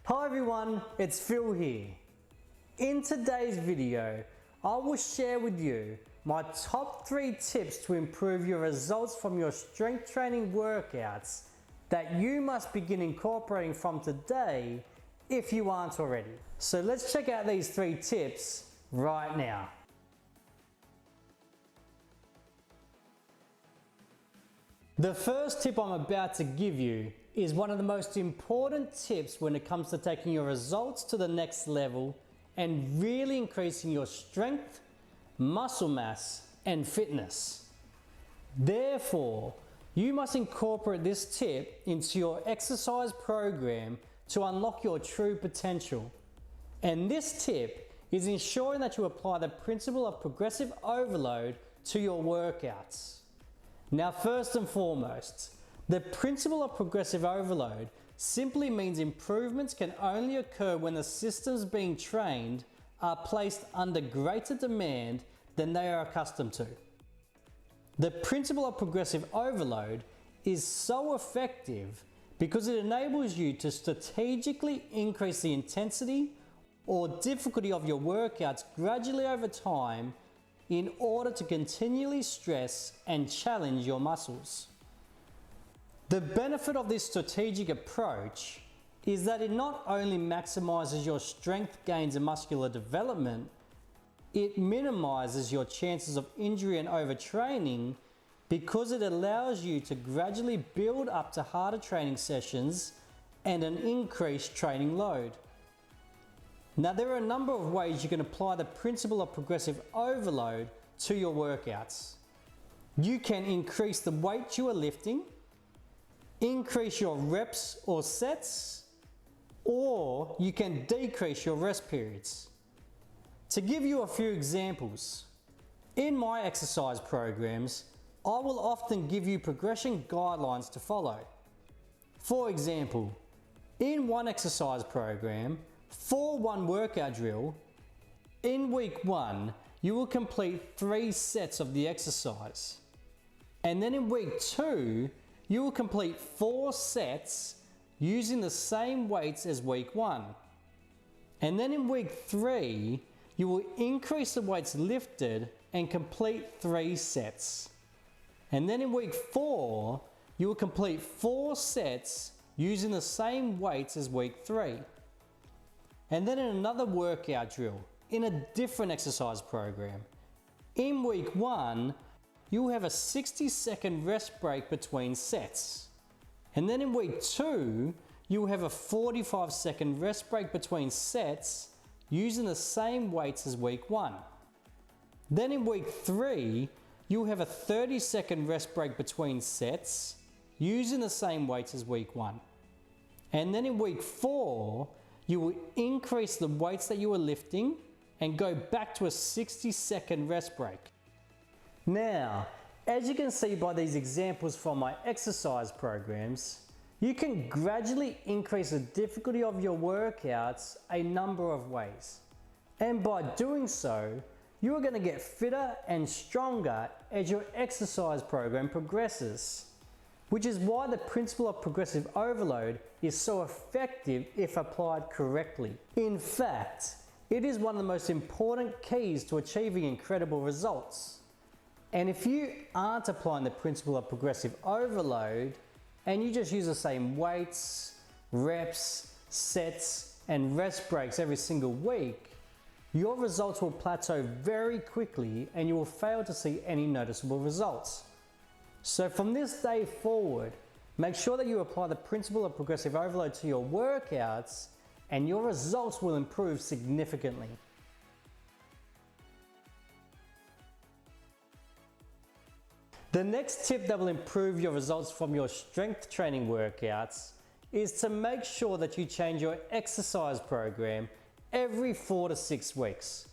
Hi everyone, it's Phil here. In today's video, I will share with you my top 3 tips to improve your results from your strength training workouts that you must begin incorporating from today if you aren't already. So let's check out these 3 tips right now. The first tip I'm about to give you is one of the most important tips when it comes to taking your results to the next level and really increasing your strength, muscle mass, and fitness. Therefore, you must incorporate this tip into your exercise program to unlock your true potential. And this tip is ensuring that you apply the principle of progressive overload to your workouts. Now, first and foremost, the principle of progressive overload simply means improvements can only occur when the systems being trained are placed under greater demand than they are accustomed to. The principle of progressive overload is so effective because it enables you to strategically increase the intensity or difficulty of your workouts gradually over time in order to continually stress and challenge your muscles. The benefit of this strategic approach is that it not only maximizes your strength gains and muscular development, it minimizes your chances of injury and overtraining because it allows you to gradually build up to harder training sessions and an increased training load. Now, there are a number of ways you can apply the principle of progressive overload to your workouts. You can increase the weight you are lifting, increase your reps or sets, or you can decrease your rest periods. To give you a few examples, in my exercise programs, I will often give you progression guidelines to follow. For example, in one exercise program, for one workout drill, in week 1, you will complete 3 sets of the exercise. And then in week 2, you will complete 4 sets using the same weights as week 1. And then in week 3, you will increase the weights lifted and complete 3 sets. And then in week 4, you will complete 4 sets using the same weights as week 3. And then in another workout drill, in a different exercise program, in week 1, you will have a 60-second rest break between sets. And then in week 2, you will have a 45-second rest break between sets using the same weights as week 1. Then in week 3, you will have a 30-second rest break between sets using the same weights as week 1. And then in week 4, you will increase the weights that you are lifting and go back to a 60-second rest break. Now, as you can see by these examples from my exercise programs, you can gradually increase the difficulty of your workouts a number of ways. And by doing so, you are going to get fitter and stronger as your exercise program progresses. Which is why the principle of progressive overload is so effective if applied correctly. In fact, it is one of the most important keys to achieving incredible results. And if you aren't applying the principle of progressive overload and you just use the same weights, reps, sets, and rest breaks every single week, your results will plateau very quickly and you will fail to see any noticeable results. So from this day forward, make sure that you apply the principle of progressive overload to your workouts and your results will improve significantly. The next tip that will improve your results from your strength training workouts is to make sure that you change your exercise program every 4 to 6 weeks.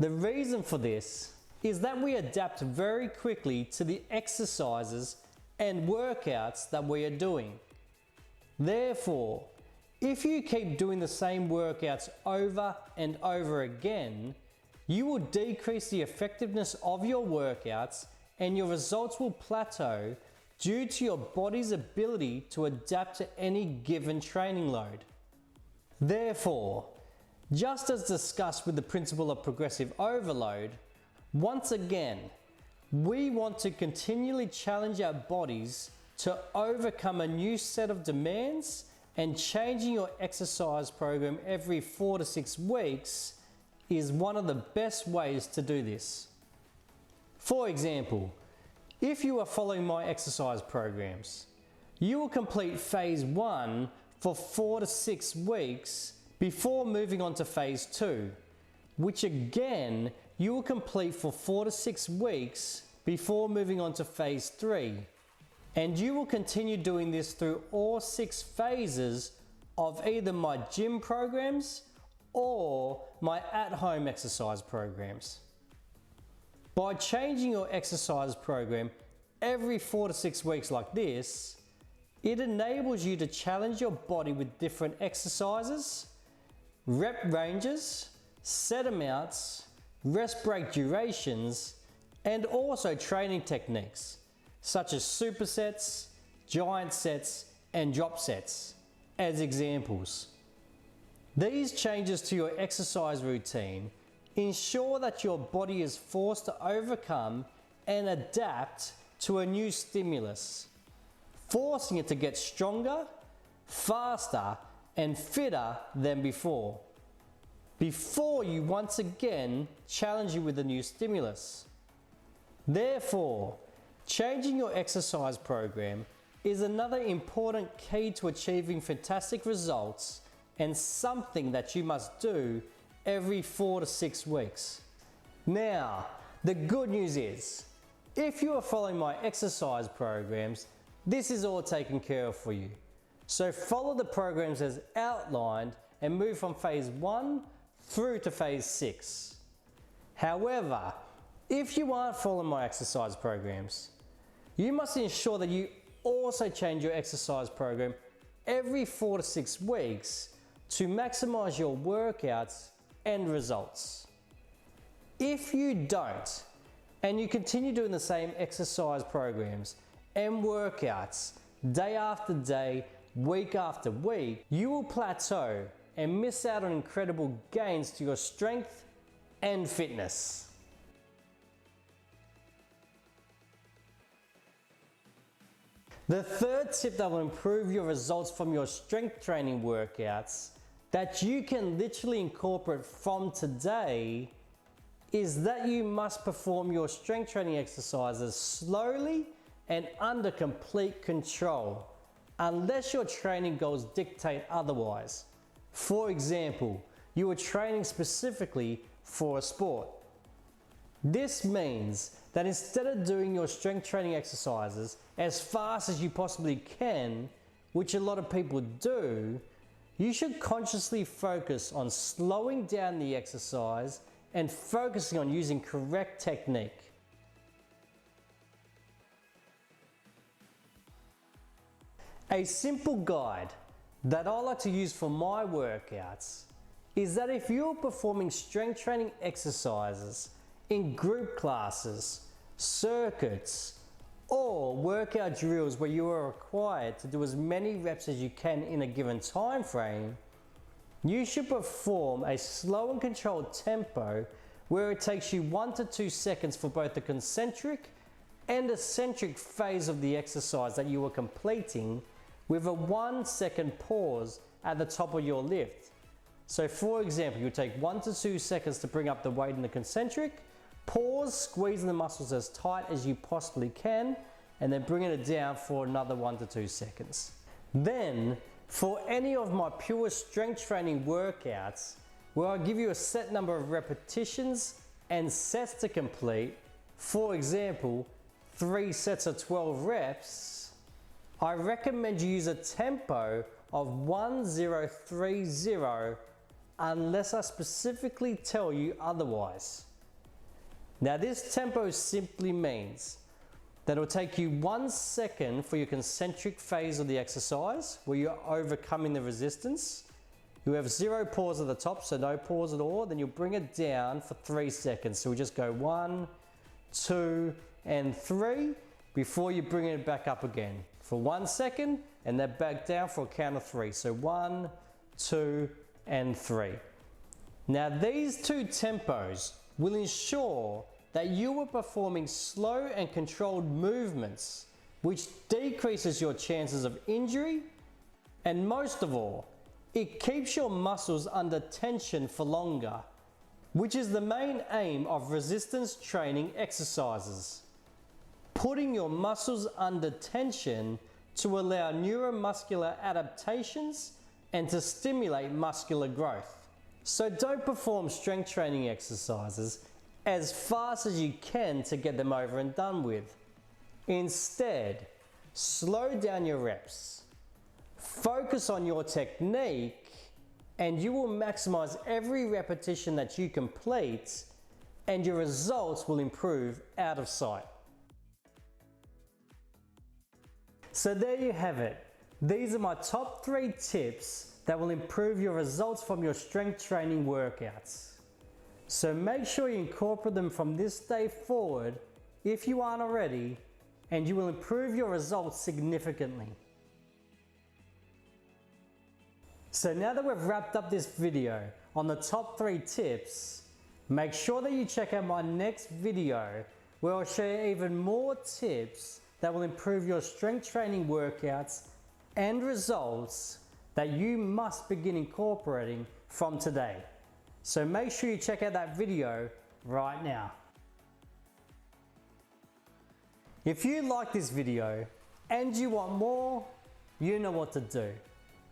The reason for this is that we adapt very quickly to the exercises and workouts that we are doing. Therefore, if you keep doing the same workouts over and over again, you will decrease the effectiveness of your workouts and your results will plateau due to your body's ability to adapt to any given training load. Therefore, just as discussed with the principle of progressive overload, once again, we want to continually challenge our bodies to overcome a new set of demands, and changing your exercise program every 4 to 6 weeks is one of the best ways to do this. For example, if you are following my exercise programs, you will complete phase 1 for 4 to 6 weeks before moving on to phase 2, which again you will complete for 4 to 6 weeks before moving on to phase 3. And you will continue doing this through all 6 phases of either my gym programs or my at-home exercise programs. By changing your exercise program every 4 to 6 weeks like this, it enables you to challenge your body with different exercises, rep ranges, set amounts, rest break durations, and also training techniques such as supersets, giant sets, and drop sets as examples. These changes to your exercise routine ensure that your body is forced to overcome and adapt to a new stimulus, forcing it to get stronger, faster, and fitter than before you once again challenge you with a new stimulus. Therefore, changing your exercise program is another important key to achieving fantastic results, and something that you must do every 4 to 6 weeks. Now, the good news is, if you are following my exercise programs, this is all taken care of for you. So follow the programs as outlined and move from phase 1 through to phase 6. However, if you aren't following my exercise programs, you must ensure that you also change your exercise program every 4 to 6 weeks to maximize your workouts and results. If you don't, and you continue doing the same exercise programs and workouts day after day, week after week, you will plateau and miss out on incredible gains to your strength and fitness. The third tip that will improve your results from your strength training workouts that you can literally incorporate from today is that you must perform your strength training exercises slowly and under complete control, unless your training goals dictate otherwise. For example, you are training specifically for a sport. This means that instead of doing your strength training exercises as fast as you possibly can, which a lot of people do, you should consciously focus on slowing down the exercise and focusing on using correct technique. A simple guide that I like to use for my workouts is that if you're performing strength training exercises in group classes, circuits, or workout drills where you are required to do as many reps as you can in a given time frame, you should perform a slow and controlled tempo where it takes you 1 to 2 seconds for both the concentric and eccentric phase of the exercise that you are completing, with a 1 second pause at the top of your lift. So for example, you take 1 to 2 seconds to bring up the weight in the concentric, pause, squeezing the muscles as tight as you possibly can, and then bringing it down for another 1 to 2 seconds. Then, for any of my pure strength training workouts, where I give you a set number of repetitions and sets to complete, for example, 3 sets of 12 reps, I recommend you use a tempo of 1030 unless I specifically tell you otherwise. Now this tempo simply means that it will take you 1 second for your concentric phase of the exercise where you're overcoming the resistance. You have 0 pause at the top, so no pause at all. Then you'll bring it down for 3 seconds. So we just go 1, 2, and 3 before you bring it back up again for 1 second, and then back down for a count of 3. So 1, 2, and 3. Now these two tempos will ensure that you are performing slow and controlled movements, which decreases your chances of injury, and most of all, it keeps your muscles under tension for longer, which is the main aim of resistance training exercises. Putting your muscles under tension to allow neuromuscular adaptations and to stimulate muscular growth. So don't perform strength training exercises as fast as you can to get them over and done with. Instead, slow down your reps, focus on your technique, and you will maximize every repetition that you complete, and your results will improve out of sight. So there you have it. These are my top 3 tips that will improve your results from your strength training workouts. So make sure you incorporate them from this day forward if you aren't already, and you will improve your results significantly. So now that we've wrapped up this video on the top 3 tips, make sure that you check out my next video where I'll share even more tips that will improve your strength training workouts and results that you must begin incorporating from today. So make sure you check out that video right now. If you like this video and you want more, you know what to do.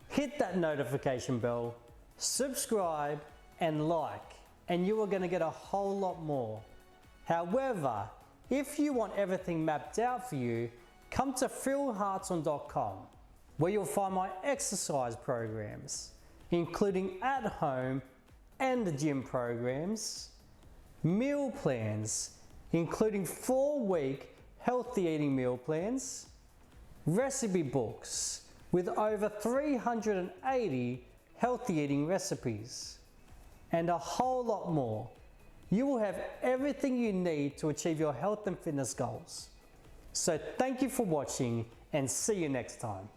Hit that notification bell, subscribe and like, and you are going to get a whole lot more. However, if you want everything mapped out for you, come to philhartson.com, where you'll find my exercise programs, including at home and gym programs, meal plans, including 4-week healthy eating meal plans, recipe books with over 380 healthy eating recipes, and a whole lot more. You will have everything you need to achieve your health and fitness goals. So thank you for watching, and see you next time.